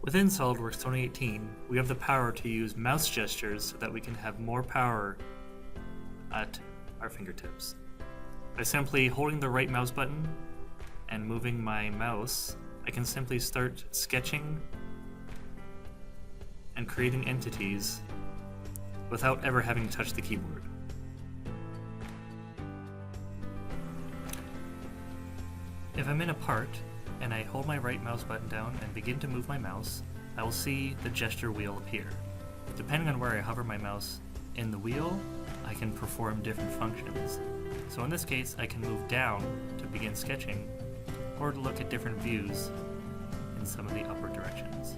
Within SOLIDWORKS 2018, we have the power to use mouse gestures so that we can have more power at our fingertips. By simply holding the right mouse button and moving my mouse, I can simply start sketching and creating entities without ever having to touch the keyboard. If I'm in a part and I hold my right mouse button down and begin to move my mouse, I will see the gesture wheel appear. Depending on where I hover my mouse in the wheel, I can perform different functions. So in this case, I can move down to begin sketching or to look at different views in some of the upward directions.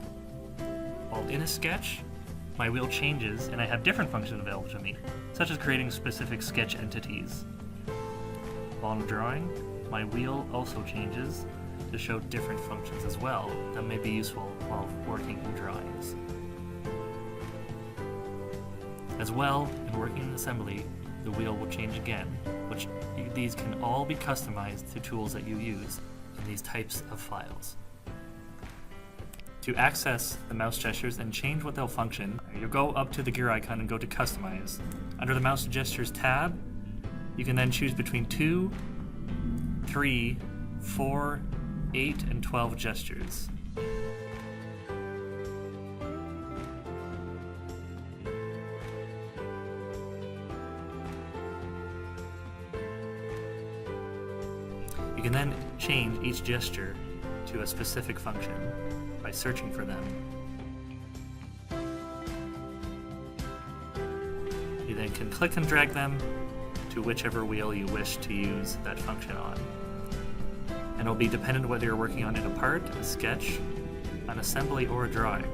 While in a sketch, my wheel changes and I have different functions available to me, such as creating specific sketch entities. While in a drawing, my wheel also changes to show different functions as well that may be useful while working in drawings. As well, in working in assembly, the wheel will change again, which these can all be customized to tools that you use in these types of files. To access the mouse gestures and change what they'll function, you'll go up to the gear icon and go to Customize. Under the Mouse Gestures tab, you can then choose between 2, 3, 4, 8, and 12 gestures. You can then change each gesture to a specific function by searching for them. You then can click and drag them to whichever wheel you wish to use that function on. And it'll be dependent whether you're working on in a part, a sketch, an assembly, or a drawing.